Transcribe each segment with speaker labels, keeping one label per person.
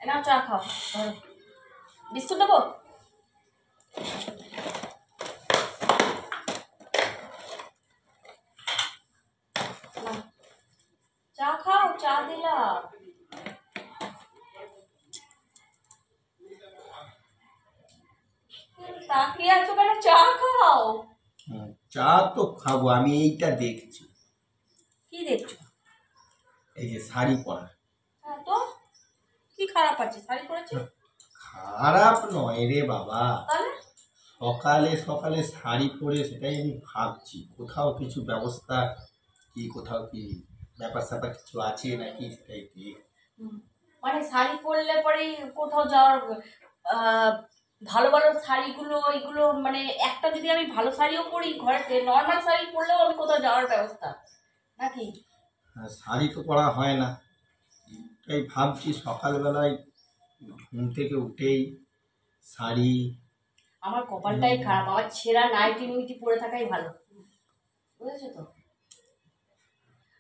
Speaker 1: নাও চা খাও। বিস্কুট দেবো? চা খাও, চা দিলাম। তাকিয়ে আছো কেন? চা খাও।
Speaker 2: চা তো খাবো, আমি এইটা দেখছি।
Speaker 1: কি দেখছো?
Speaker 2: এই যে শাড়ি পরা।
Speaker 1: হ্যাঁ তো কি খারাপ আছে শাড়ি পরেছি?
Speaker 2: খারাপ নয় রে বাবা,
Speaker 1: তাহলে
Speaker 2: সকালে সকালে শাড়ি পরে সেটাই আমি ভাবছি কোথাও কিছু ব্যবস্থা কি, কোথাও কি ব্যাপার স্যাপার কিছু আছে নাকি সেটাই কি।
Speaker 1: মানে শাড়ি পরলে পরেই কোথাও যাওয়ার ভালো ভালো শাড়িগুলো এগুলো মানে একটা যদি আমি ভালো শাড়িও পরি ঘরেতে, নর্মাল শাড়ি পরলেও আমি কোথাও যাওয়ার ব্যবস্থা নাকি?
Speaker 2: শাড়ি তো পরা হয় না, তাই ভাবছি সকালবেলায় ঘুম থেকে উঠেই শাড়ি।
Speaker 1: আমার কপালটাই খারাপ, আমার ছেঁড়া নাইটি নুইটি পরে থাকাই ভালো, বুঝেছো তো?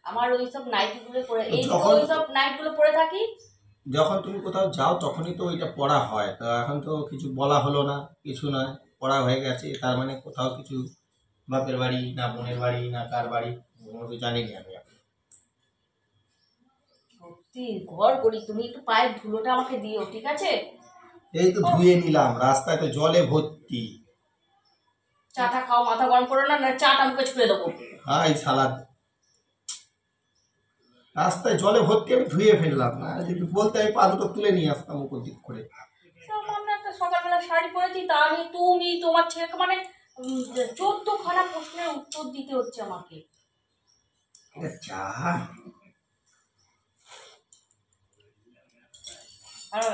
Speaker 1: আমার ওইসব নাইটিগুলো পরে, এই ওইসব নাইটগুলো পরে থাকি।
Speaker 2: যখন তুমি কোথাও যাও তখনই তো ওইটা পড়া হয়, তা এখন তো কিছু বলা হলো না, কিছু নয়, পড়া হয়ে গেছে, তার মানে কোথাও কিছু বাপের বাড়ি না বোনের বাড়ি না কার বাড়ি কোনো তো জানি না আমি এখন।
Speaker 1: সত্যি ঘর করি, তুমি একটু পায়ের ধুলোটা আমাকে দিও, ঠিক আছে?
Speaker 2: এই তো ধুয়ে নিলাম, রাস্তায় তো জলে ভর্তি।
Speaker 1: চাটা খাও, মাথা গরম করো না, না চাটা মুখে ছুঁড়ে দেবো।
Speaker 2: হাই সালাদ, রাস্তায় জলে ভর্তি, আমি ধুয়ে ফেললাম না, যদি বলতে আমি পা দুটো তুলে নিয়ে আসতাম উপর দিক করে।
Speaker 1: সামান্য একটা সকালবেলা শাড়ি পরেছি, তা আমি তুমি তোমার ছেলেকে মানে 14খানা প্রশ্নের উত্তর দিতে হচ্ছে আমাকে।
Speaker 2: এটা চা।
Speaker 1: ভালো